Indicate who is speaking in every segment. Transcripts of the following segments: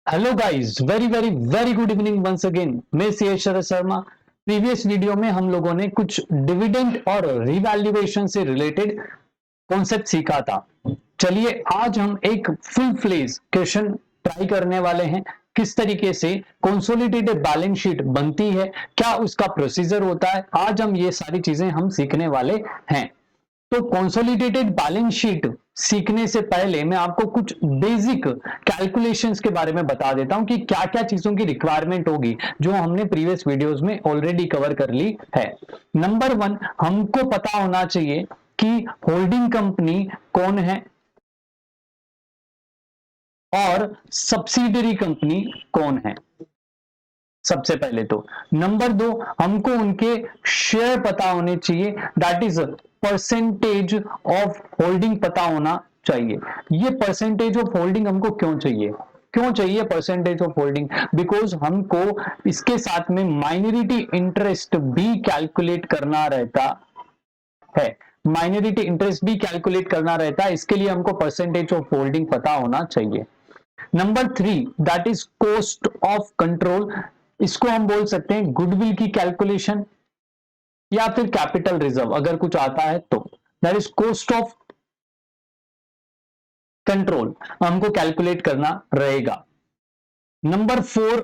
Speaker 1: Hello guys, very very very good evening once again. मैं C Sharad Sharma. Previous video में हम लोगों ने कुछ डिविडेंड और रिवैल्यूएशन से रिलेटेड कॉन्सेप्ट सीखा था। चलिए आज हम एक फुल फ्लेज क्वेश्चन ट्राई करने वाले हैं। किस तरीके से कंसोलिडेटेड बैलेंस शीट बनती है, क्या उसका प्रोसीजर होता है, आज हम ये सारी चीजें हम सीखने वाले हैं। तो कंसोलिडेटेड बैलेंस शीट सीखने से पहले मैं आपको कुछ बेसिक कैलकुलेशंस के बारे में बता देता हूं कि क्या क्या चीजों की रिक्वायरमेंट होगी, जो हमने प्रीवियस वीडियोस में ऑलरेडी कवर कर ली है। नंबर वन, हमको पता होना चाहिए कि होल्डिंग कंपनी कौन है और सब्सिडरी कंपनी कौन है, सबसे पहले तो। नंबर दो, हमको उनके शेयर पता होने चाहिए, that is percentage of holding पता होना चाहिए। ये परसेंटेज ऑफ होल्डिंग हमको क्यों चाहिए, क्यों चाहिए परसेंटेज ऑफ होल्डिंग? बिकॉज हमको इसके साथ में माइनॉरिटी इंटरेस्ट भी कैलकुलेट करना रहता है। माइनॉरिटी इंटरेस्ट भी कैलकुलेट करना रहता है, इसके लिए हमको परसेंटेज ऑफ होल्डिंग पता होना चाहिए। Number three, that is cost of control. इसको हम बोल सकते हैं गुडविल की कैलकुलेशन या फिर कैपिटल रिजर्व, अगर कुछ आता है तो। That is cost of control हमको कैलकुलेट करना रहेगा। नंबर फोर,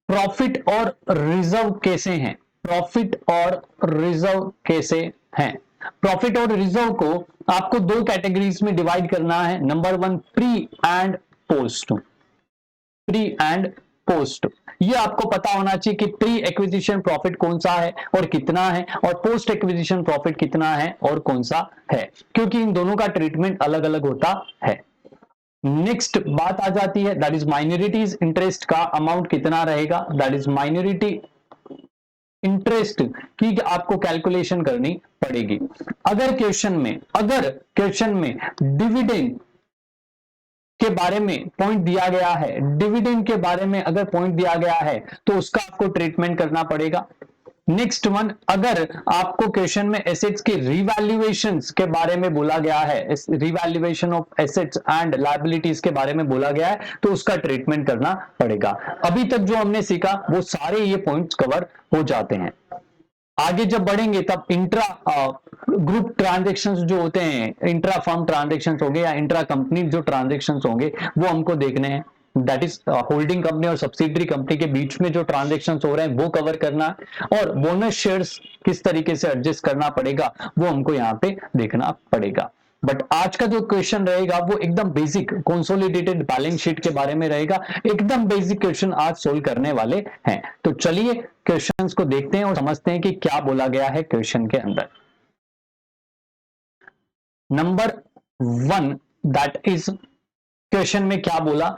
Speaker 1: प्रॉफिट और रिजर्व कैसे हैं, प्रॉफिट और रिजर्व कैसे हैं। प्रॉफिट और रिजर्व को आपको दो कैटेगरीज में डिवाइड करना है। Number one, pre and post. Pre and post, ये आपको पता होना चाहिए कि प्री एक्विजिशन प्रॉफिट कौन सा है और कितना है, और पोस्ट एक्विजिशन प्रॉफिट कितना है और कौन सा है, क्योंकि इन दोनों का ट्रीटमेंट अलग अलग होता है। नेक्स्ट बात आ जाती है, दैट इज माइनॉरिटीज इंटरेस्ट का अमाउंट कितना रहेगा। दैट इज माइनॉरिटी इंटरेस्ट की आपको कैलकुलेशन करनी पड़ेगी। अगर क्वेश्चन में डिविडेंड के बारे में पॉइंट दिया गया है, डिविडेंड के बारे में अगर पॉइंट दिया गया है तो उसका आपको ट्रीटमेंट करना पड़ेगा। नेक्स्ट वन, अगर आपको क्वेश्चन में एसेट्स के रिवैल्यूएशंस के बारे में बोला गया है, revaluation of assets and liabilities के बारे में बोला गया है, तो उसका ट्रीटमेंट करना पड़ेगा। अभी तक जो हमने सीखा वो सारे ये पॉइंट्स कवर हो जाते हैं। आगे जब बढ़ेंगे तब इंट्रा ग्रुप ट्रांजेक्शन्स जो होते हैं, इंट्रा फर्म ट्रांजेक्शन्स होंगे या इंट्रा कंपनी जो ट्रांजेक्शन्स होंगे, वो हमको देखने हैं। दैट इज होल्डिंग कंपनी और सब्सिडरी कंपनी के बीच में जो ट्रांजेक्शन्स हो रहे हैं वो कवर करना है, और बोनस शेयर्स किस तरीके से एडजस्ट करना पड़ेगा वो हमको यहाँ पे देखना पड़ेगा। बट आज का जो क्वेश्चन रहेगा वो एकदम बेसिक कंसोलिडेटेड बैलेंस शीट के बारे में रहेगा। एकदम बेसिक क्वेश्चन आज सोल्व करने वाले हैं। तो चलिए क्वेश्चंस को देखते हैं और समझते हैं कि क्या बोला गया है क्वेश्चन के अंदर। Number one, that is question में क्या बोला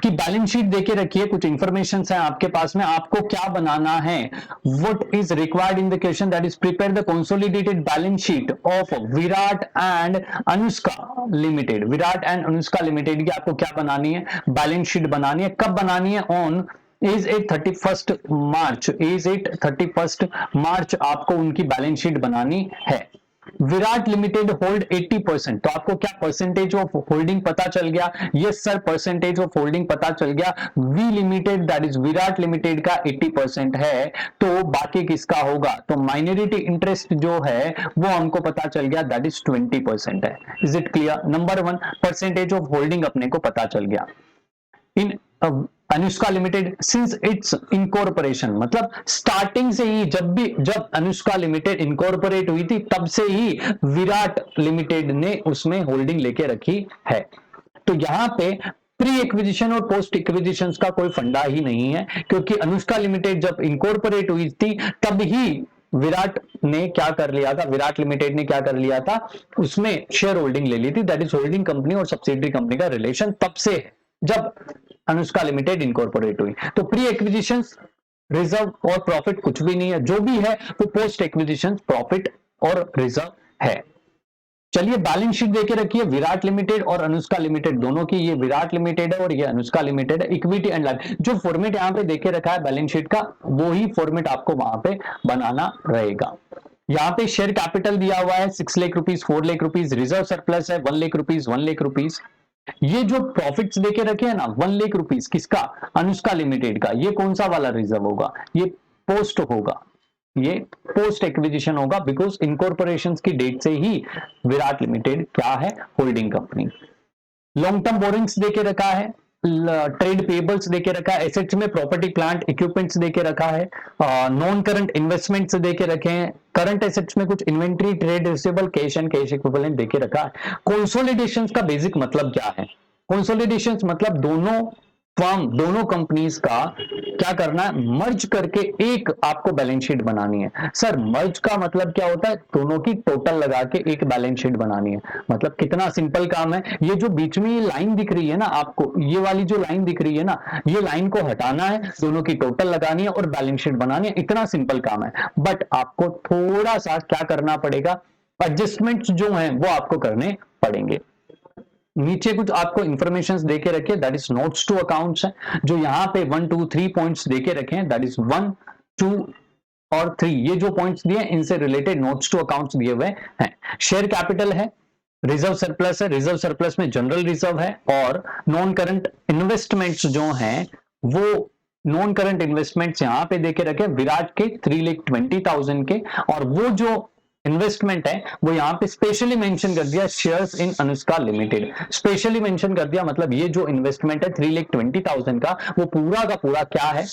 Speaker 1: कि बैलेंस शीट देके रखिए, कुछ इंफॉर्मेशन है आपके पास में, आपको क्या बनाना है। What is required in the question, that is prepare the consolidated balance sheet of Virat and Anushka limited. Virat and Anushka limited की आपको क्या बनानी है, बैलेंस शीट बनानी है। कब बनानी है? On is it 31 March, is it 31 मार्च आपको उनकी बैलेंस शीट बनानी है। विराट लिमिटेड होल्ड 80%, तो आपको क्या परसेंटेज ऑफ होल्डिंग पता चल गया? Yes sir, percentage of holding पता चल गया। V limited, that is Virat limited का 80% है, तो बाकी किसका होगा? तो माइनॉरिटी इंटरेस्ट जो है वो हमको पता चल गया, दैट इज 20% है। Is it clear? Number one, percentage of holding अपने को पता चल गया। In Anushka limited, since its incorporation, मतलब स्टार्टिंग से ही जब अनुष्का लिमिटेड इनकॉर्पोरेट हुई थी तब से ही विराट लिमिटेड ने उसमें होल्डिंग लेके रखी है। तो यहां पे प्री एक्विजिशन और पोस्ट एक्विजिशन का कोई फंडा ही नहीं है, क्योंकि अनुष्का लिमिटेड जब इनकॉर्पोरेट हुई थी तब ही विराट ने क्या कर लिया था, विराट लिमिटेड ने क्या कर लिया था, उसमें शेयर होल्डिंग ले ली थी। दैट इज होल्डिंग कंपनी और सब्सिडरी कंपनी का रिलेशन तब से है जब अनुष्का लिमिटेड इनकॉर्पोरेट हुई। तो प्री एक्विजिशन, रिजर्व और प्रॉफिट कुछ भी नहीं है, जो भी है वो पोस्ट एक्विजिशन प्रॉफिट और रिजर्व है। चलिए बैलेंस शीट देके रखिए, विराट लिमिटेड और अनुष्का लिमिटेड दोनों की, ये विराट लिमिटेड है और ये अनुष्का लिमिटेड है। इक्विटी एंड लायबिलिटी, जो फॉर्मेट यहाँ पे देखे रखा है बैलेंस शीट का, वो ही फॉर्मेट आपको वहां पे बनाना रहेगा। यहाँ पे शेयर कैपिटल दिया हुआ है 6 lakh rupees, 4 lakh rupees, reserve surplus है 1 लाख रुपीज, 1 लाख रुपीज। ये जो प्रॉफिट्स देके रखे हैं ना 1 लाख रुपीस, किसका? अनुष्का लिमिटेड का। ये कौन सा वाला रिजर्व होगा? ये पोस्ट होगा, ये पोस्ट एक्विजिशन होगा, बिकॉज इनकॉर्पोरेशन की डेट से ही विराट लिमिटेड क्या है? Holding company. Long term borrowings देके रखा है, ट्रेड पेबल्स देके रखा है, एसेट्स में प्रॉपर्टी प्लांट इक्विपमेंट्स देके रखा है, नॉन करंट इन्वेस्टमेंट्स देके रखे हैं, करंट एसेट्स में कुछ inventory, trade receivable, cash and cash equivalent देके रखा है। कंसोलिडेशंस का बेसिक मतलब क्या है? कंसोलिडेशंस मतलब दोनों फर्म, दोनों कंपनीज का क्या करना है? मर्ज करके एक आपको बैलेंस शीट बनानी है। सर मर्ज का मतलब क्या होता है? दोनों की टोटल लगा के एक बैलेंस शीट बनानी है। मतलब कितना सिंपल काम है। ये जो बीच में ये लाइन दिख रही है ना आपको, ये वाली जो लाइन दिख रही है ना, ये लाइन को हटाना है, दोनों की टोटल लगानी है और बैलेंस शीट बनानी है। इतना सिंपल काम है। बट आपको थोड़ा सा क्या करना पड़ेगा? एडजस्टमेंट्स जो हैं वो आपको करने पड़ेंगे। नीचे कुछ आपको इंफॉर्मेशन देके रखे, that is notes to accounts है। जो यहाँ पे 1 2 3 पॉइंट्स देके रखे हैं, दैट इज 1 2 और 3, ये जो पॉइंट्स दिए इनसे रिलेटेड नोट्स टू अकाउंट्स दिए हुए हैं। शेयर कैपिटल है, रिजर्व सरप्लस है, रिजर्व सरप्लस में जनरल रिजर्व है, और नॉन करंट इन्वेस्टमेंट्स जो हैं वो नॉन करंट इन्वेस्टमेंट्स यहां पे देके रखे विराट के 3,20,000 के, और वो जो इन्वेस्टमेंट है वो यहाँ पे स्पेशली मेंशन कर दिया, shares in Anushka limited. Specially mention कर दिया मतलब ये जो इन्वेस्टमेंट है 3,20,000 का, वो पूरा का पूरा क्या है?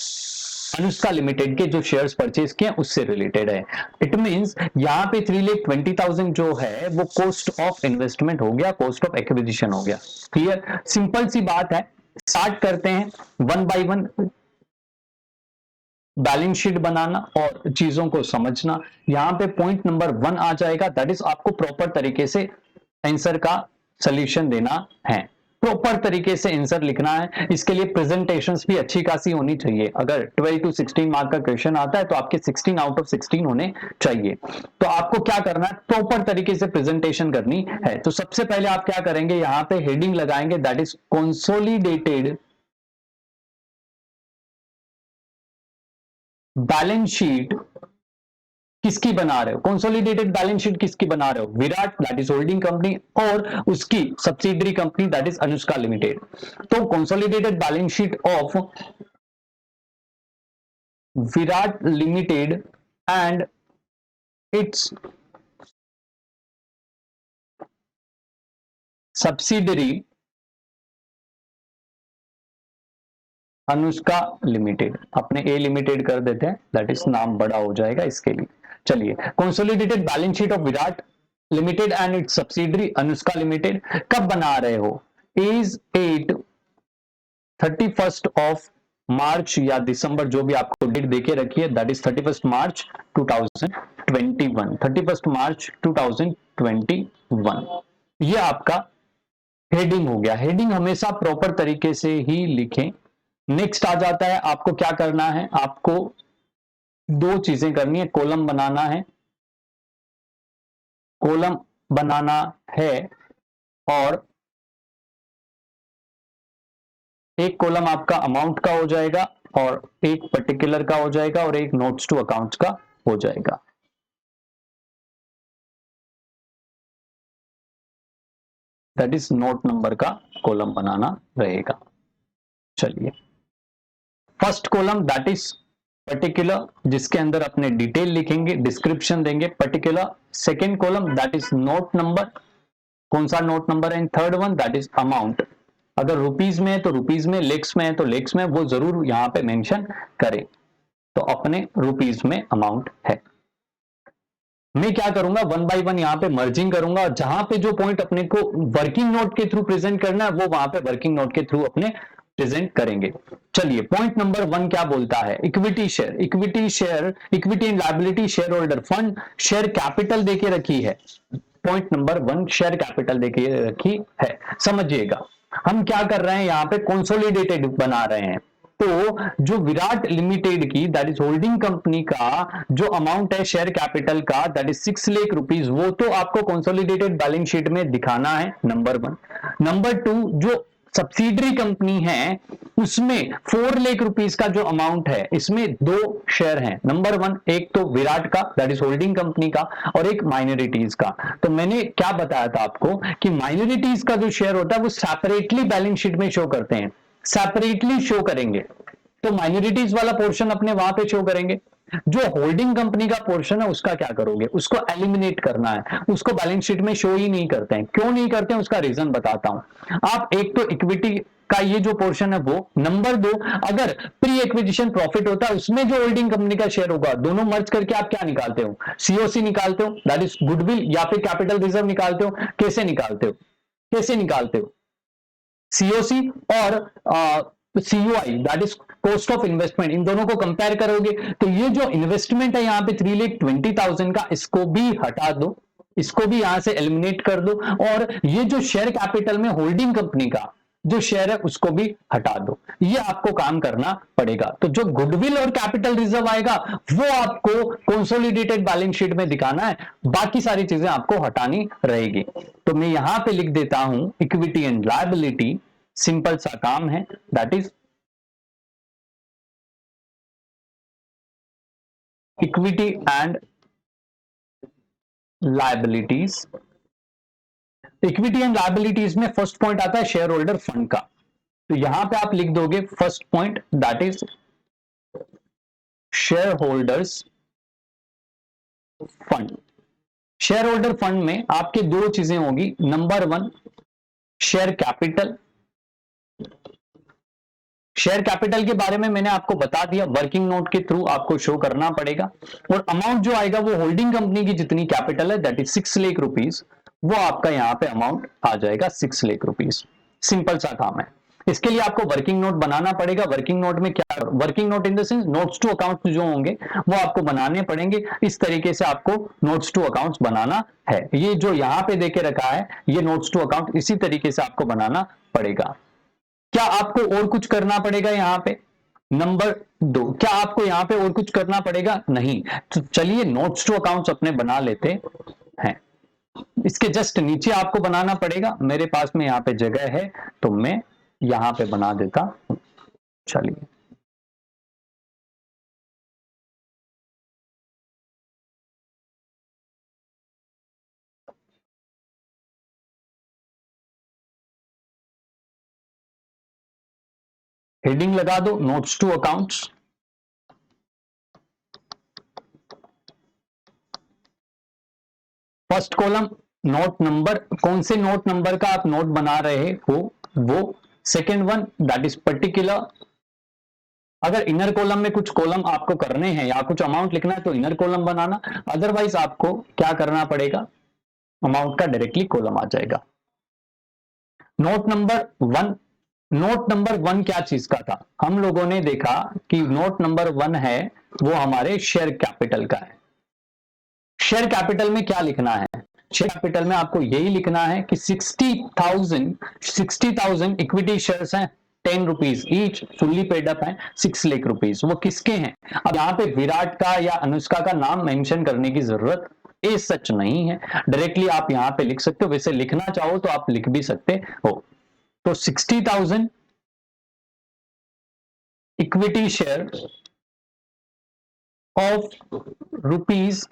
Speaker 1: अनुष्का लिमिटेड के जो शेयर्स परचेज किए उससे रिलेटेड है। इट मींस यहाँ पे 3,20,000 जो है वो कॉस्ट ऑफ इन्वेस्टमेंट हो गया, कॉस्ट ऑफ एक्विजिशन हो गया। क्लियर? सिंपल सी बात है। स्टार्ट करते हैं 1 बाय 1, बैलेंस शीट बनाना और चीजों को समझना। यहां पे पॉइंट नंबर 1 आ जाएगा, दैट इज आपको प्रॉपर तरीके से आंसर का सॉल्यूशन देना है, प्रॉपर तरीके से आंसर लिखना है। इसके लिए प्रेजेंटेशंस भी अच्छी खासी होनी चाहिए। अगर 12 to 16 मार्क का क्वेश्चन आता है तो आपके 16 आउट ऑफ 16 होने चाहिए। तो आपको क्या करना है? प्रॉपर तरीके से प्रेजेंटेशन करनी है। तो सबसे पहले आप क्या करेंगे? यहां पे हेडिंग लगाएंगे, that is consolidated balance sheet किसकी बना रहे हो? कंसोलिडेटेड बैलेंस शीट किसकी बना रहे हो? Virat, that is holding company, और उसकी subsidiary company that is Anushka limited. तो consolidated balance sheet of Virat limited and its subsidiary Anushka limited. अपने ए लिमिटेड कर देते हैं, दैट इज नाम बड़ा हो जाएगा इसके लिए। चलिए, consolidated balance sheet of Virat limited and its subsidiary Anushka limited कब बना रहे हो? इज 31st ऑफ मार्च या दिसंबर, जो भी आपको डेट देके रखी है, that is 31st March 2021। 31st मार्च 2021 ये आपका हेडिंग हो गया। हेडिंग हमेशा प्रॉपर तरीके से ही लिखें। नेक्स्ट आ जाता है, आपको क्या करना है? आपको दो चीजें करनी है। कॉलम बनाना है, कॉलम बनाना है, और एक कॉलम आपका अमाउंट का हो जाएगा, और एक पर्टिकुलर का हो जाएगा, और एक नोट्स टू अकाउंट्स का हो जाएगा। दैट इज नोट नंबर का कॉलम बनाना रहेगा। चलिए, first column that is particular, जिसके अंदर अपने डिटेल लिखेंगे, डिस्क्रिप्शन देंगे, particular. Second column that is note number, कौन सा नोट नंबर है? And third one that is amount. अगर रुपीज में है तो रुपीज में, लेक्स में है तो लेक्स में, वो जरूर यहां पे मेंशन करें। तो अपने रुपीज में अमाउंट है। मैं क्या करूंगा? 1 बाय 1 यहां पे मर्जिंग करूंगा, और जहां पे जो पॉइंट अपने को वर्किंग नोट के थ्रू प्रेजेंट करना है वो वहां पे वर्किंग नोट के थ्रू अपने प्रेजेंट करेंगे। चलिए, पॉइंट नंबर 1 क्या बोलता है? Equity share, equity share, equity and liability, share holder fund, share capital देके रखी है। पॉइंट नंबर 1 शेयर कैपिटल देके रखी है। समझिएगा, हम क्या कर रहे हैं? यहां पे कंसोलिडेटेड बना रहे हैं। तो जो विराट लिमिटेड की, दैट इज होल्डिंग कंपनी का जो अमाउंट है शेयर कैपिटल का, दैट इज 6 लाख रुपीज, वो तो आपको कंसोलिडेटेड बैलेंस शीट में दिखाना है, नंबर 1। नंबर 2, जो सब्सिडरी कंपनी है उसमें 4 लाख रुपीस का जो अमाउंट है, इसमें दो शेयर हैं। नंबर वन, एक तो विराट का, दैट इज होल्डिंग कंपनी का, और एक माइनॉरिटीज का। तो मैंने क्या बताया था आपको कि माइनॉरिटीज का जो शेयर होता है वो सेपरेटली बैलेंस शीट में शो करते हैं, सेपरेटली शो करेंगे। तो माइनॉरिटीज वाला पोर्शन अपने वहां पे शो करेंगे। जो होल्डिंग कंपनी का पोर्शन है उसका क्या करोगे, उसको एलिमिनेट करना है, उसको बैलेंस शीट में शो ही नहीं करते हैं। क्यों नहीं करते हैं उसका रीजन बताता हूं। आप एक तो इक्विटी का ये जो पोर्शन है वो, नंबर दो, अगर प्री एक्विजिशन प्रॉफिट होता है उसमें जो होल्डिंग कंपनी का शेयर होगा, दोनों मर्ज करके आप क्या निकालते हो, सीओसी निकालते हो, दैट इज गुडविल, या फिर कैपिटल रिजर्व निकालते हो। कैसे निकालते हो, कैसे निकालते हो, सीओसी और CUI, that is cost of investment, इन दोनों को कंपेयर करोगे तो ये जो इन्वेस्टमेंट है यहाँ पे 3,20,000 का, इसको भी हटा दो, इसको भी यहां से एलिमिनेट कर दो, और ये जो शेयर कैपिटल में होल्डिंग कंपनी का जो शेयर है उसको भी हटा दो। ये आपको काम करना पड़ेगा। तो जो गुडविल और कैपिटल रिजर्व आएगा वो आपको कंसोलिडेटेड बैलेंस शीट में दिखाना है, बाकी सारी चीजें आपको हटानी रहेगी। तो मैं यहां पे लिख देता हूं इक्विटी एंड लायबिलिटी, सिंपल सा काम है, that is equity and liabilities. Equity and liabilities में फर्स्ट पॉइंट आता है शेयर होल्डर फंड का। तो यहां पे आप लिख दोगे first point, that is share holders fund. Share holder fund में आपके दो चीजें होगी, number one share capital. Share capital के बारे में मैंने आपको बता दिया, वर्किंग नोट के थ्रू आपको शो करना पड़ेगा। और अमाउंट जो आएगा वो होल्डिंग कंपनी की जितनी कैपिटल है, दैट इज 6 लाख रुपीस, वो आपका यहां पे अमाउंट आ जाएगा 6 लाख रुपीस। सिंपल सा काम है। इसके लिए आपको वर्किंग नोट बनाना पड़ेगा। वर्किंग नोट में क्या, working note in the sense notes to accounts जो होंगे वो आपको बनाने पड़ेंगे। इस तरीके से आपको नोट्स टू अकाउंट्स बनाना है। ये जो यहां पे देके रखा है ये नोट्स टू अकाउंट, इसी तरीके से आपको बनाना पड़ेगा। क्या आपको और कुछ करना पड़ेगा यहां पे, नंबर दो, क्या आपको यहां पे और कुछ करना पड़ेगा, नहीं। तो चलिए नोट्स टू अकाउंट्स अपने बना लेते हैं। इसके जस्ट नीचे आपको बनाना पड़ेगा, मेरे पास में यहां पे जगह है तो मैं यहां पे बना देता हूं। चलिए हेडिंग लगा दो notes to accounts. First column note number, कौन से नोट नंबर का आप नोट बना रहे हो वो। Second one that is particular, अगर इनर कॉलम में कुछ कॉलम आपको करने हैं या कुछ अमाउंट लिखना है तो इनर कॉलम बनाना, अदरवाइज आपको क्या करना पड़ेगा, अमाउंट का डायरेक्टली कॉलम आ जाएगा। Note number one, note number one क्या चीज का था, हम लोगों ने देखा कि नोट नंबर वन है वो हमारे शेयर कैपिटल का है। शेयर कैपिटल में क्या लिखना है, शेयर कैपिटल में आपको यही लिखना है कि 60,000 इक्विटी शेयर्स हैं, 10 rupees each, fully paid up है 6 लाख रुपीज। वो किसके हैं, अब यहाँ पे विराट का या अनुष्का का नाम मेंशन करने की जरूरत ये सच नहीं है, डायरेक्टली आप यहाँ पे लिख सकते हो। वैसे लिखना चाहो तो आप लिख भी सकते हो। तो 60,000 equity share of rupees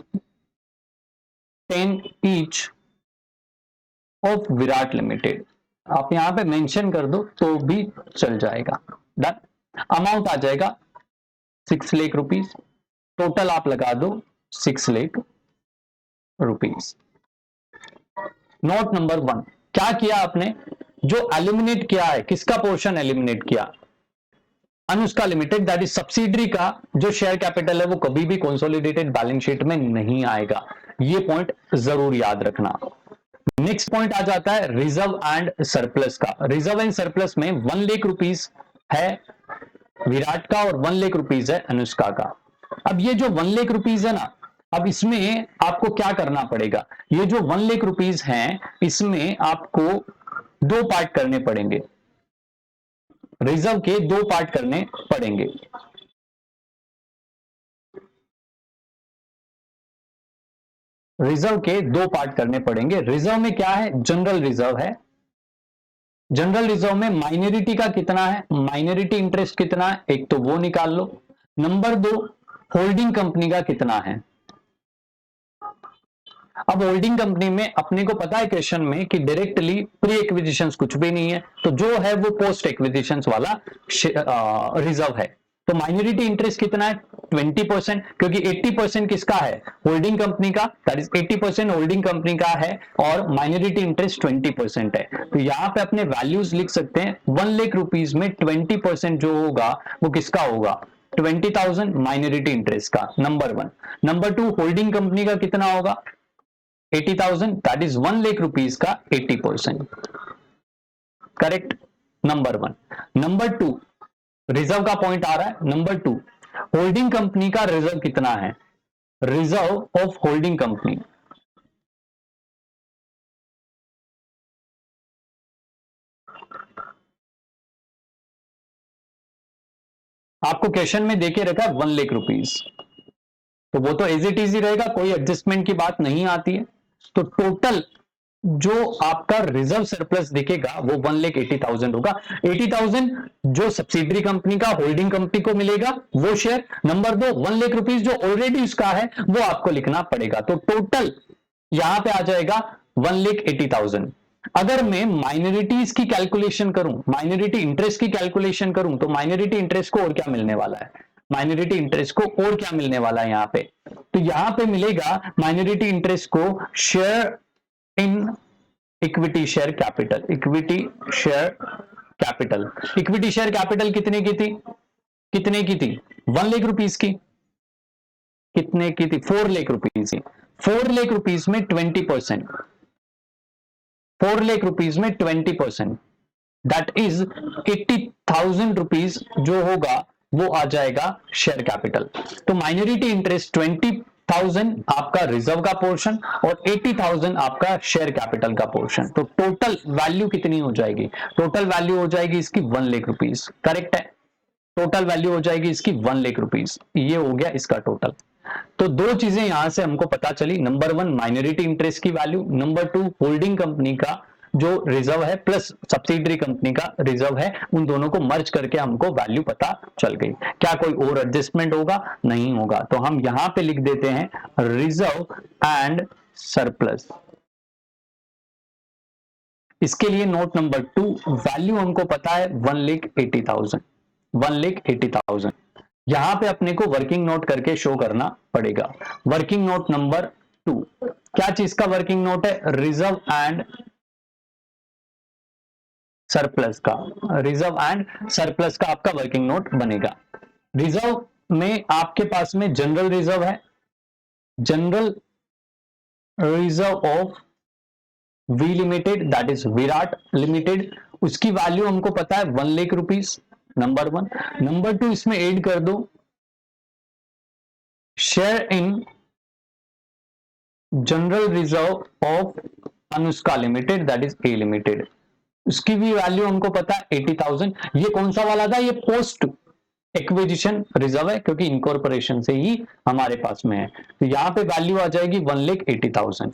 Speaker 1: 10 each of Virat limited, आप यहां पे मेंशन कर दो तो भी चल जाएगा। डन, अमाउंट आ जाएगा 6 लाख रुपीस, टोटल आप लगा दो 6 lakh rupees. Note number one, क्या किया आपने, जो एलिमिनेट किया है, किसका पोर्शन एलिमिनेट किया, Anushka limited, that is subsidiary का जो शेयर कैपिटल है वो कभी भी कंसोलिडेटेड बैलेंस शीट में नहीं आएगा। ये पॉइंट जरूर याद रखना। नेक्स्ट पॉइंट आ जाता है रिजर्व एंड सरप्लस का। रिजर्व एंड सरप्लस में 1 लाख रुपीस है विराट का और 1 लाख रुपीस है अनुष्का का। अब ये जो 1 लाख रुपीस है ना, अब इसमें आपको क्या करना पड़ेगा, ये जो 1 लाख रुपीस हैं इसमें आपको दो पार्ट करने पड़ेंगे, रिजर्व के दो पार्ट करने पड़ेंगे। रिजर्व के दो पार्ट करने पड़ेंगे। रिजर्व में क्या है, जनरल रिजर्व है, जनरल रिजर्व में माइनॉरिटी का कितना है, माइनॉरिटी इंटरेस्ट कितना है, एक तो वो निकाल लो। नंबर 2, होल्डिंग कंपनी का कितना है। अब होल्डिंग कंपनी में अपने को पता है क्वेश्चन में कि डायरेक्टली प्री एक्विजिशंस कुछ भी नहीं है, तो जो है वो पोस्ट एक्विजिशंस वाला रिजर्व है। तो माइनॉरिटी इंटरेस्ट कितना है, 20%, क्योंकि 80% किसका है, होल्डिंग कंपनी का, दैट इज 80% होल्डिंग कंपनी का है, और माइनॉरिटी इंटरेस्ट 20% है। तो यहां पे अपने वैल्यूज लिख सकते हैं, 1 लाख रुपीज में 20% जो होगा वो किसका होगा, 20,000 माइनॉरिटी इंटरेस्ट का, नंबर 1। नंबर 2, होल्डिंग कंपनी का कितना होगा, 80,000, दैट इज 1 लाख रुपीज का 80%, करेक्ट, नंबर 1। नंबर 2, रिजर्व का पॉइंट आ रहा है, नंबर 2, होल्डिंग कंपनी का रिजर्व कितना है, रिजर्व ऑफ होल्डिंग कंपनी, आपको क्वेश्चन में देके रखा है 1 लाख रुपीज, तो वो तो एज इट इज ही रहेगा, कोई एडजस्टमेंट की बात नहीं आती है। तो टोटल जो आपका रिजर्व सरप्लस दिखेगा वो 1,80,000 होगा। 80,000 जो सब्सिडरी कंपनी का होल्डिंग कंपनी को मिलेगा वो शेयर, नंबर 2 1 लाख रुपीज जो ऑलरेडी उसका है वो आपको लिखना पड़ेगा। तो टोटल यहां पे आ जाएगा 1,80,000। अगर मैं माइनॉरिटीज की कैलकुलेशन करूं, माइनॉरिटी इंटरेस्ट की कैलकुलेशन करूं, तो माइनॉरिटी इंटरेस्ट को और क्या मिलने वाला है, माइनॉरिटी इंटरेस्ट को और क्या मिलने वाला है यहां पे, तो यहां पे मिलेगा माइनॉरिटी इंटरेस्ट को share in equity share capital, equity share capital, equity share capital कितने की थी, कितने की थी, 1 लाख रुपीज की, कितने की थी, 4 लाख रुपीज की, 4 लाख रुपीज में 20%, 4 लाख रुपीज में 20%, दैट इज 80,000 रुपीज जो होगा वो आ जाएगा शेयर कैपिटल। तो माइनॉरिटी इंटरेस्ट 20,000 आपका रिजर्व का पोर्शन और 80,000 आपका शेयर कैपिटल का पोर्शन, तो टोटल वैल्यू कितनी हो जाएगी, टोटल वैल्यू हो जाएगी इसकी 1 लाख रुपीज, करेक्ट है, टोटल वैल्यू हो जाएगी इसकी 1 लाख रुपीज, ये हो गया इसका टोटल। तो दो चीजें यहां से हमको पता चली, नंबर 1 माइनॉरिटी इंटरेस्ट की वैल्यू, नंबर 2 होल्डिंग कंपनी का जो रिजर्व है प्लस सब्सिडरी कंपनी का रिजर्व है, उन दोनों को मर्ज करके हमको वैल्यू पता चल गई। क्या कोई और एडजस्टमेंट होगा, नहीं होगा, तो हम यहां पे लिख देते हैं रिजर्व एंड सरप्लस। इसके लिए नोट नंबर 2, वैल्यू हमको पता है 1,80,000, 1,80,000, यहां पे अपने को वर्किंग नोट करके शो करना पड़ेगा। वर्किंग नोट नंबर 2, क्या चीज का वर्किंग नोट है, रिजर्व एंड सरप्लस का, रिजर्व एंड सरप्लस का आपका वर्किंग नोट बनेगा। रिजर्व में आपके पास में जनरल रिजर्व है, general reserve of V limited, that is Virat limited, उसकी वैल्यू हमको पता है 1 लाख रुपीज, नंबर 1। नंबर 2, इसमें ऐड कर दो share in general reserve of Anushka limited, that is a limited, उसकी भी वैल्यू हमको पता है 80,000। ये कौन सा वाला था, ये पोस्ट एक्विजिशन रिजर्व है, क्योंकि इनकॉर्पोरेशन से ही हमारे पास में है, तो यहां पे वैल्यू आ जाएगी 1,80,000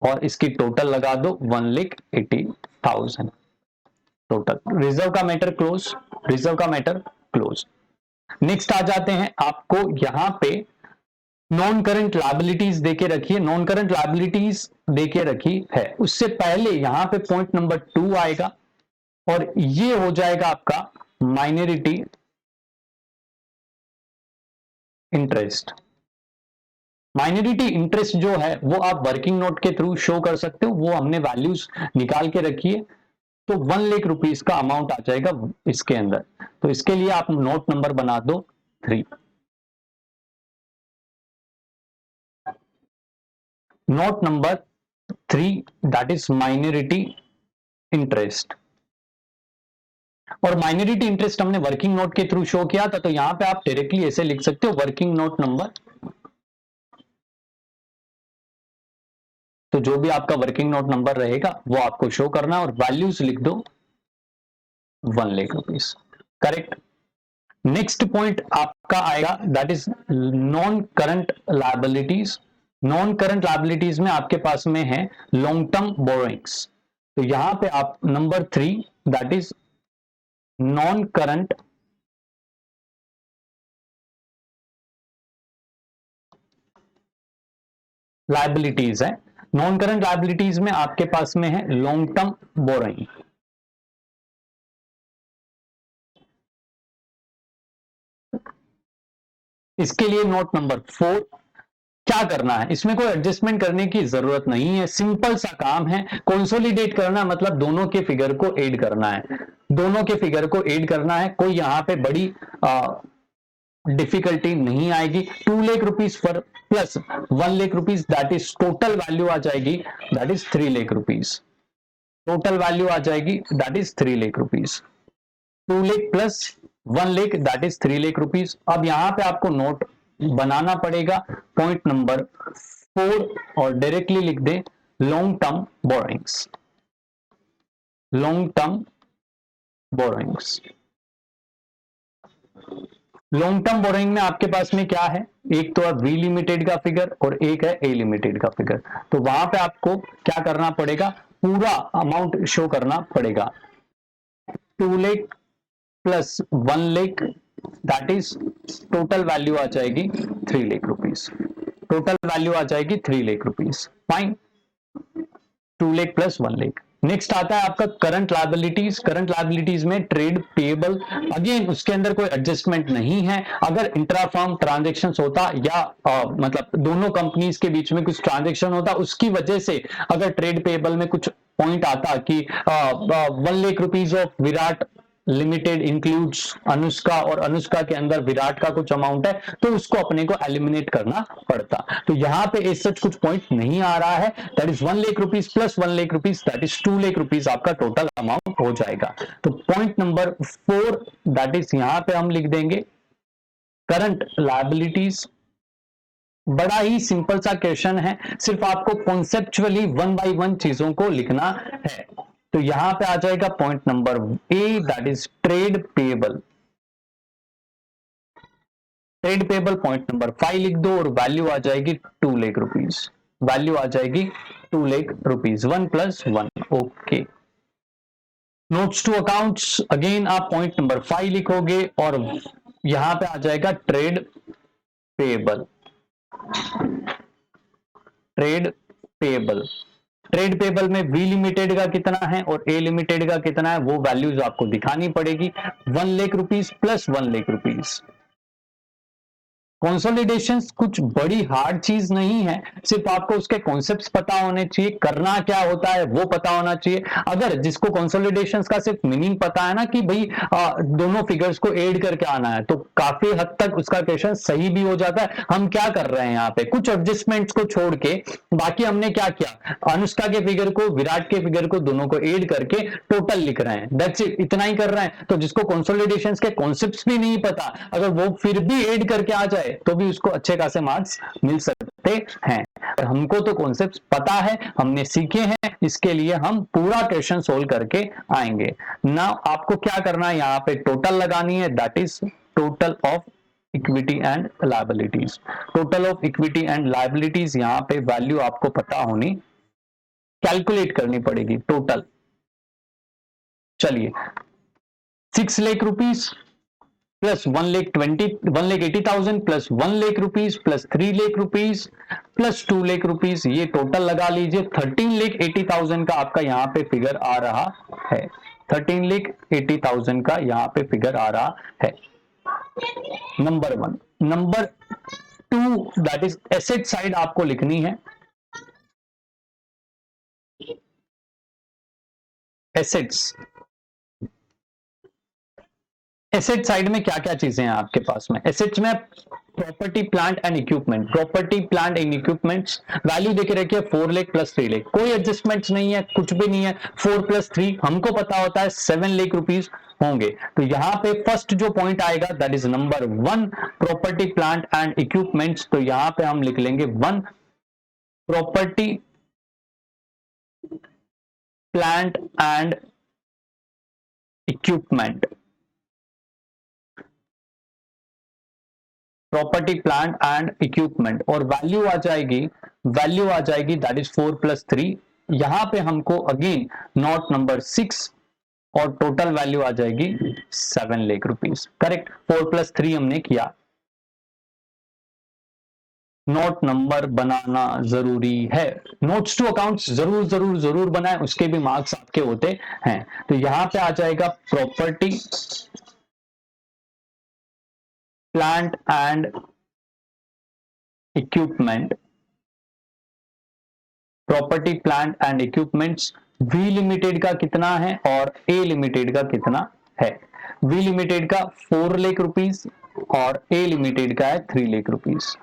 Speaker 1: और इसकी टोटल लगा दो 1,80,000, टोटल रिजर्व का मैटर क्लोज, रिजर्व का मैटर क्लोज। नेक्स्ट आ जाते हैं, आपको यहां पे नॉन करंट लायबिलिटीज देके रखिए, नॉन करंट लायबिलिटीज देके रखी है, उससे पहले यहां पे पॉइंट नंबर 2 आएगा और ये हो जाएगा आपका माइनॉरिटी इंटरेस्ट। माइनॉरिटी इंटरेस्ट जो है वो आप वर्किंग नोट के थ्रू शो कर सकते हो, वो हमने वैल्यूज निकाल के रखी है, तो 1 लाख रुपीज का अमाउंट आ जाएगा इसके अंदर। तो इसके लिए आप नोट नंबर बना दो 3, note number 3, that is minority interest. और माइनॉरिटी इंटरेस्ट हमने वर्किंग नोट के थ्रू शो किया था, तो यहां पे आप डायरेक्टली ऐसे लिख सकते हो वर्किंग नोट नंबर, तो जो भी आपका वर्किंग नोट नंबर रहेगा वो आपको शो करना और वैल्यूज लिख दो 1 lakh rupees, correct. Next point आपका आएगा that is non current liabilities. Non current liabilities में आपके पास में है लॉन्ग टर्म बोरोइंग्स, तो यहां पे आप number 3 that is non current liabilities है। नॉन करंट लायबिलिटीज में आपके पास में है लॉन्ग टर्म बोरोइंग। इसके लिए नोट नंबर 4 क्या करना है, इसमें कोई एडजस्टमेंट करने की जरूरत नहीं है, सिंपल सा काम है। कंसोलिडेट करना मतलब दोनों के फिगर को ऐड करना है, दोनों के फिगर को ऐड करना है। कोई यहां पे बड़ी डिफिकल्टी नहीं आएगी। 2 लाख रुपीज पर plus 1 lakh rupees, that is total value आ जाएगी, that is 3 lakh rupees. Total value आ जाएगी that is 3 lakh rupees. 2 lakh plus 1 lakh that is 3 lakh rupees. अब यहां पे आपको नोट बनाना पड़ेगा पॉइंट नंबर 4 और डायरेक्टली लिख दें long term borrowings. Long term borrowings, long term borrowing में आपके पास में क्या है, एक तो है वी लिमिटेड का फिगर और एक है ए लिमिटेड का फिगर। तो वहां पे आपको क्या करना पड़ेगा, पूरा अमाउंट शो करना पड़ेगा। 2 lakh plus 1 lakh that is total value आ जाएगी 3 लाख रुपीज। टोटल वैल्यू आ जाएगी 3 lakh rupees. Fine, 2 lakh plus 1 lakh. Next आता है आपका करंट लायबिलिटीज। करंट लायबिलिटीज में ट्रेड पेएबल, अगेन उसके अंदर कोई एडजस्टमेंट नहीं है। अगर इंट्रा फर्म ट्रांजेक्शन होता या मतलब दोनों कंपनीज के बीच में कुछ ट्रांजेक्शन होता, उसकी वजह से अगर ट्रेड पेएबल में कुछ पॉइंट आता कि 1 lakh rupees of Virat limited includes Anushka और अनुष्का के अंदर विराट का कुछ अमाउंट है, तो उसको अपने को एलिमिनेट करना पड़ता। तो यहां पे इस सच कुछ पॉइंट नहीं आ रहा है, that is 1 lakh rupees plus 1 lakh rupees that is 2 lakh rupees आपका टोटल अमाउंट हो जाएगा। तो पॉइंट नंबर 4 दैट इज यहां पे हम लिख देंगे करंट लायबिलिटीज। बड़ा ही सिंपल सा क्वेश्चन है, सिर्फ आपको कॉन्सेप्चुअली 1 बाय 1 चीजों को लिखना है। तो यहां पे आ जाएगा point number A that is trade payable. Trade payable point number 5 लिख दो और वैल्यू आ जाएगी 2 लाख रुपीज। वैल्यू आ जाएगी 2 lakh rupees, 1 plus 1। Okay, notes to accounts again आप पॉइंट नंबर 5 लिखोगे और यहां पे आ जाएगा trade payable. Trade payable, trade payable में वी लिमिटेड का कितना है और ए लिमिटेड का कितना है, वो वैल्यूज आपको दिखानी पड़ेगी। 1 lakh rupees plus 1 lakh rupees. Consolidation कुछ बड़ी हार्ड चीज नहीं है, सिर्फ आपको उसके कॉन्सेप्ट्स पता होने चाहिए, करना क्या होता है वो पता होना चाहिए। अगर जिसको कंसोलिडेशन का सिर्फ मीनिंग पता है ना कि भाई दोनों फिगर्स को ऐड करके आना है, तो काफी हद तक उसका क्वेश्चन सही भी हो जाता है। हम क्या कर रहे हैं यहाँ पे, कुछ एडजस्टमेंट्स को छोड़ के बाकी हमने क्या किया, अनुष्का के फिगर को विराट के फिगर को दोनों को ऐड करके टोटल लिख रहे हैं, दैट्स इट, इतना ही कर रहे हैं। तो जिसको कंसोलिडेशन के कॉन्सेप्ट्स भी नहीं पता, अगर वो फिर भी ऐड करके आ जाए तो भी उसको अच्छे खासे मार्क्स मिल सकते हैं। और हमको तो कॉन्सेप्ट्स पता है, हमने सीखे हैं, इसके लिए हम पूरा क्वेश्चन सोल्व करके आएंगे ना। आपको क्या करना है, यहाँ पे टोटल लगानी है, that is total of equity and liabilities. Total of equity and liabilities, यहाँ पे वैल्यू आपको पता होनी, कैलकुलेट करनी पड़ेगी टोटल। चलिए 6 lakh rupees plus 1,80,000 plus 1 lakh rupees plus 3 lakh rupees plus 2 lakh rupees, ये टोटल लगा लीजिए। 13,80,000 का आपका यहाँ पे फिगर आ रहा है। 13,80,000 का यहाँ पे फिगर आ रहा है, number 1। Number 2 that is asset side आपको लिखनी है। एसेट्स, एसेट साइड में क्या क्या चीजें हैं आपके पास में, एसेट्स में property plant and equipment. Property plant and equipments value देके रखिए 4 लाख प्लस 3 लाख, कोई एडजस्टमेंट्स नहीं है, कुछ भी नहीं है। 4 प्लस 3 हमको पता होता है 7 लाख रुपीज होंगे। तो यहां पे फर्स्ट जो पॉइंट आएगा that is number 1 property plant and equipments. तो यहां पे हम लिख लेंगे 1 property plant and equipment. Property plant and equipment और वैल्यू आ जाएगी दैट इज 4 प्लस 3। यहां पे हमको अगेन नोट नंबर 6 और टोटल वैल्यू आ जाएगी 7 लाख रुपीस। करेक्ट, 4+3 हमने किया। नोट नंबर बनाना जरूरी है, नोट्स टू अकाउंट्स जरूर जरूर जरूर बनाए, उसके भी मार्क्स आपके होते हैं। तो यहां पे आ जाएगा property plant and equipment, property plant and equipments V limited का कितना है और ए लिमिटेड का कितना है। वी लिमिटेड का 4 लाख रुपीस और ए लिमिटेड का है 3 लाख रुपीस।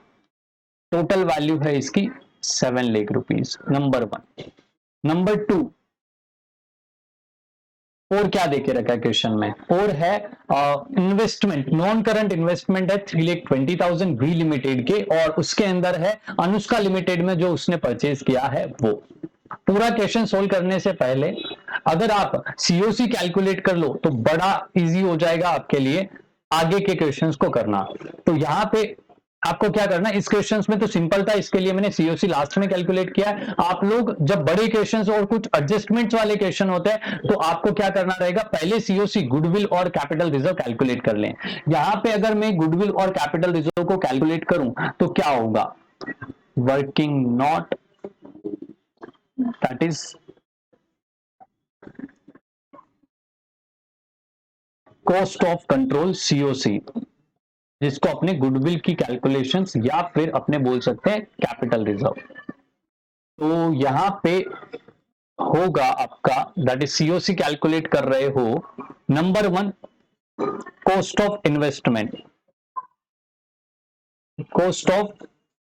Speaker 1: टोटल वैल्यू है इसकी 7 लाख रुपीस, नंबर 1। नंबर 2, और क्या देके रखा है क्वेश्चन में, और है इन्वेस्टमेंट, नॉन करंट इन्वेस्टमेंट है 3,20,000 वी लिमिटेड के, और उसके अंदर है अनुष्का लिमिटेड में जो उसने परचेज किया है वो। पूरा क्वेश्चन सोल्व करने से पहले अगर आप सीओसी कैलकुलेट कर लो तो बड़ा इजी हो जाएगा आपके लिए आगे के क्वेश्चंस को करना। तो यहां पे आपको क्या करना है, इस क्वेश्चंस में तो सिंपल था, इसके लिए मैंने सीओसी लास्ट में कैलकुलेट किया है। आप लोग जब बड़े क्वेश्चंस और कुछ एडजस्टमेंट्स वाले क्वेश्चन होते हैं तो आपको क्या करना रहेगा, पहले सीओसी गुडविल और कैपिटल रिजर्व कैलकुलेट कर लें। यहां पे अगर मैं गुडविल और कैपिटल रिजर्व को कैलकुलेट करूं तो क्या होगा, working not, that is cost of control COC, जिसको अपने गुडविल की कैलकुलेशंस या फिर अपने बोल सकते हैं कैपिटल रिजर्व। तो यहां पे होगा आपका, दैट इज सीओसी कैलकुलेट कर रहे हो, number 1 cost of investment, cost of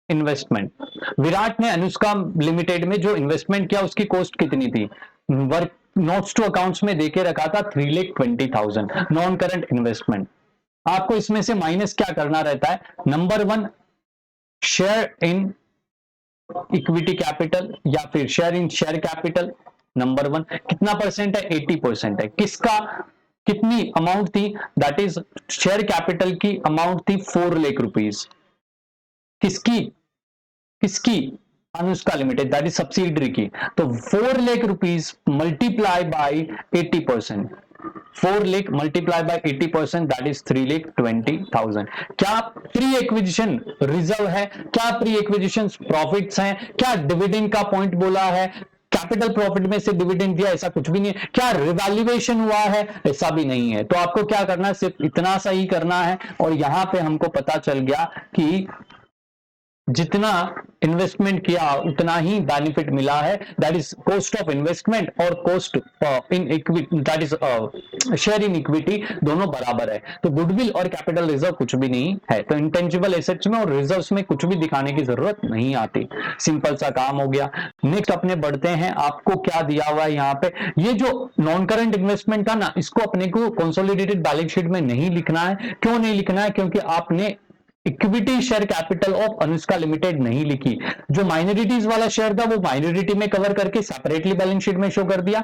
Speaker 1: investment. Virat ने अनुष्का लिमिटेड में जो इन्वेस्टमेंट किया उसकी कॉस्ट कितनी थी, वर्क नोट्स टू अकाउंट्स में देके रखा था 3,20,000 नॉन करंट इन्वेस्टमेंट। आपको इसमें से माइनस क्या करना रहता है, number 1 share in equity capital या फिर share in share capital. Number 1 कितना परसेंट है, 80% है। किसका, कितनी अमाउंट थी, दैट इज शेयर कैपिटल की अमाउंट थी 4 लाख रुपीस। किसकी, किसकी, Anushka limited, that is subsidiary की। तो 4 lakh rupees multiply by 80%, 4 lakh multiply by 80%, that is 3,20,000। क्या प्री एक्विजिशन रिजर्व है, क्या प्री एक्विजिशन प्रॉफिट्स हैं, क्या डिविडेंड का पॉइंट बोला है, कैपिटल प्रॉफिट में से डिविडेंड दिया, ऐसा कुछ भी नहीं है। क्या रिवैल्यूएशन हुआ है, ऐसा भी नहीं है। तो आपको क्या करना है, सिर्फ इतना सा ही करना है। और यहां पे हमको पता चल गया कि जितना इन्वेस्टमेंट किया उतना ही बेनिफिट मिला है, that is cost of investment और cost in equity, that is share in equity, दोनों बराबर है। तो गुडविल और कैपिटल रिजर्व कुछ भी नहीं है। तो इंटेंजिबल एसेट्स में और रिजर्व्स में कुछ भी दिखाने की जरूरत नहीं आती, सिंपल सा काम हो गया। नेक्स्ट अपने बढ़ते हैं, आपको क्या दिया हुआ है यहाँ पे, ये जो नॉन करंट इन्वेस्टमेंट था ना, इसको अपने को कंसोलिडेटेड बैलेंस शीट में नहीं लिखना है। क्यों नहीं लिखना है, क्योंकि आपने equity share capital of Anushka limited नहीं लिखी। जो माइनॉरिटीज वाला शेयर था वो माइनॉरिटी में कवर करके सेपरेटली बैलेंस शीट में शो कर दिया,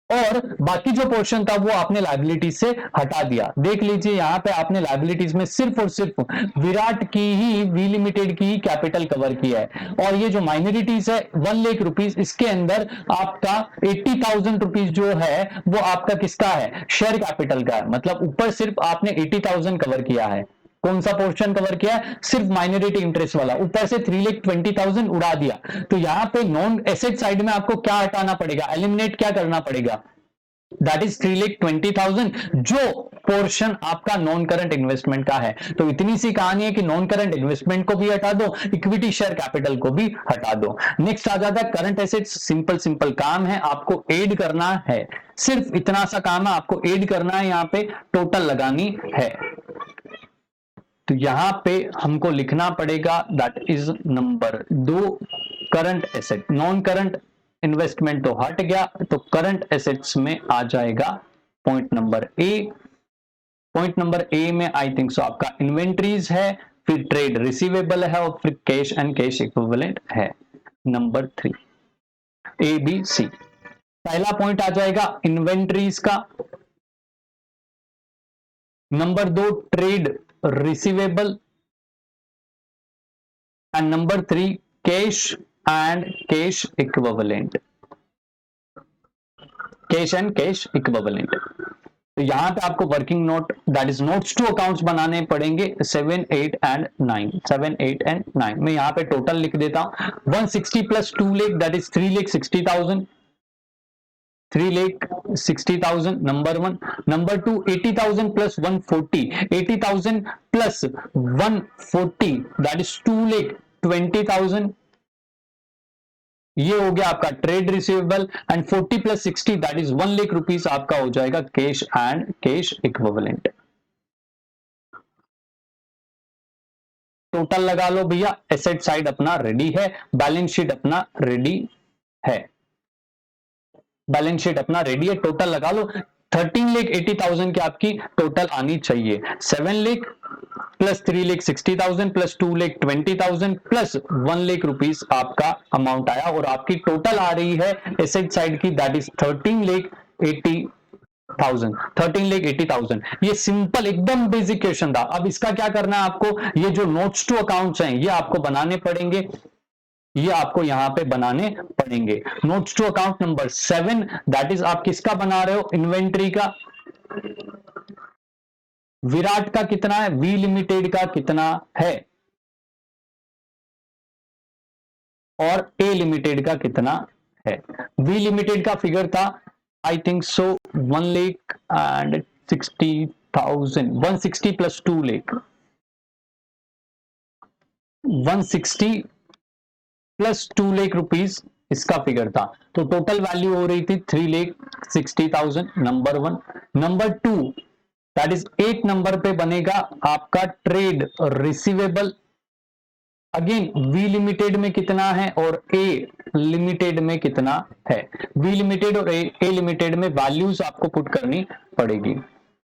Speaker 1: और बाकी जो पोर्शन था वो आपने लायबिलिटीज से हटा दिया। देख लीजिए यहाँ पे आपने लायबिलिटीज में सिर्फ और सिर्फ विराट की ही, वी लिमिटेड की ही कैपिटल कवर किया है। और ये जो माइनॉरिटीज है 1 लाख रुपीस, इसके अंदर आपका 80,000 रुपीज जो है वो आपका किसका है, शेयर कैपिटल का है। मतलब ऊपर सिर्फ आपने 80,000 कवर किया है। कौन सा पोर्शन कवर किया है, सिर्फ माइनॉरिटी इंटरेस्ट वाला, ऊपर से 3,20,000 उड़ा दिया। तो यहां पे नॉन एसेट साइड में आपको क्या हटाना पड़ेगा, एलिमिनेट क्या करना पड़ेगा, दैट इज 3,20,000, जो पोर्शन आपका नॉन करंट इन्वेस्टमेंट का है। तो इतनी सी कहानी है कि नॉन करंट इन्वेस्टमेंट को भी हटा दो, इक्विटी शेयर कैपिटल को भी हटा दो। नेक्स्ट आ जाता है करंट एसेट्स। सिंपल सिंपल काम है, आपको ऐड करना है, सिर्फ इतना सा काम है, आपको ऐड करना है, यहां पे टोटल लगानी है। तो यहां पे हमको लिखना पड़ेगा, that is number 2 current asset. Non current investment तो हट गया, तो करंट एसेट्स में आ जाएगा point number A. Point number A में आई थिंक सो आपका इन्वेंट्रीज है, फिर ट्रेड रिसीवेबल है, और फिर कैश एंड कैश इक्विवेलेंट है। Number 3 A B C. पहला पॉइंट आ जाएगा इन्वेंट्रीज का, number 2 trade receivable, and number 3 cash and cash equivalent। Cash and cash equivalent. तो यहां पे आपको working note that is notes to accounts बनाने पड़ेंगे 7, 8 एंड 9, 7, 8 एंड 9। मैं यहां पे टोटल लिख देता हूं 160 plus 2 lakh that is 3,60,000, 3,60,000 number one. Number to 80,000 plus 140, 80,000 plus 140 that is 2,20,000। ये हो गया आपका trade receivable and 40 plus 60 that is 1 lakh rupees आपका हो जाएगा cash and cash equivalent. Total लगा लो भैया, एसेट साइड अपना रेडी है, बैलेंस शीट अपना रेडी है, बैलेंस शीट अपना रेडी है, टोटल लगा लो 13,80,000 की आपकी टोटल आनी चाहिए। 7 lakh plus 3,60,000 plus 2,20,000 plus 1 lakh rupees आपका अमाउंट आया और आपकी टोटल आ रही है एसेट साइड की दैट इज 13,80,000। ये सिंपल एकदम बेसिक क्वेश्चन था। अब इसका क्या करना है आपको, ये जो नोट्स टू अकाउंट्स हैं ये आपको बनाने पड़ेंगे, ये आपको यहां पे बनाने पड़ेंगे। Notes to account number 7 that is आप किसका बना रहे हो, इन्वेंट्री का। विराट का कितना है, वी लिमिटेड का कितना है और ए लिमिटेड का कितना है। वी लिमिटेड का फिगर था I think so 1,60,000, 160 plus 2 lakh, 160 plus 2 lakh rupees इसका फिगर था। तो टोटल वैल्यू हो रही थी 3,60,000 number one. Number two that is 8 number पे बनेगा आपका trade receivable. Again V limited में कितना है और ए लिमिटेड में कितना है। वी लिमिटेड और ए लिमिटेड में वैल्यूज आपको पुट करनी पड़ेगी।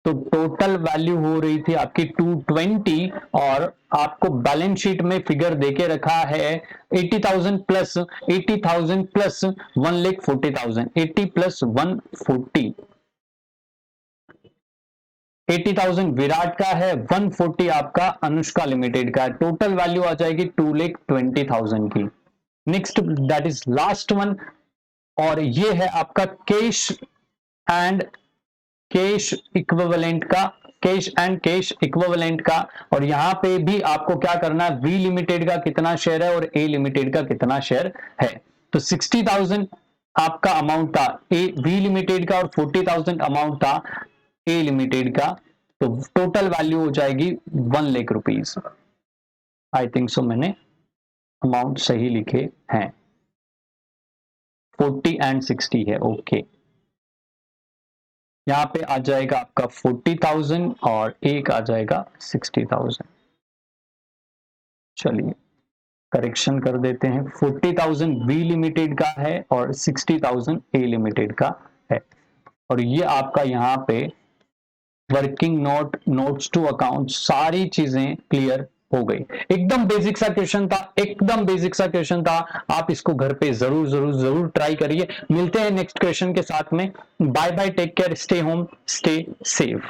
Speaker 1: तो टोटल वैल्यू हो रही थी आपकी 220 और आपको बैलेंस शीट में फिगर देके रखा है 80,000 प्लस 80,000 प्लस 1,40,000, 80 प्लस 140, 80,000 विराट का है, 140 आपका अनुष्का लिमिटेड का है। टोटल वैल्यू आ जाएगी 2,20,000 की। Next that is last one और ये है आपका कैश एंड कैश इक्विवेलेंट का, कैश एंड कैश इक्विवेलेंट का। और यहां पे भी आपको क्या करना है, वी लिमिटेड का कितना शेयर है और ए लिमिटेड का कितना शेयर है। तो 60,000 आपका अमाउंट था ए वी लिमिटेड का और 40,000 अमाउंट था ए लिमिटेड का। तो टोटल वैल्यू हो जाएगी 1 लाख रुपीस। आई थिंक सो मैंने अमाउंट सही लिखे हैं, 40 एंड 60 है ओके। यहां पे आ जाएगा आपका 40,000 और एक आ जाएगा 60,000। चलिए करेक्शन कर देते हैं, 40,000 वी लिमिटेड का है और 60,000 ए लिमिटेड का है। और ये आपका यहाँ पे working note, notes to account, सारी चीजें क्लियर हो गई। एकदम बेसिक सा क्वेश्चन था, एकदम बेसिक सा क्वेश्चन था। आप इसको घर पे जरूर जरूर जरूर ट्राई करिए। मिलते हैं नेक्स्ट क्वेश्चन के साथ में। Bye bye, take care, stay home, stay safe.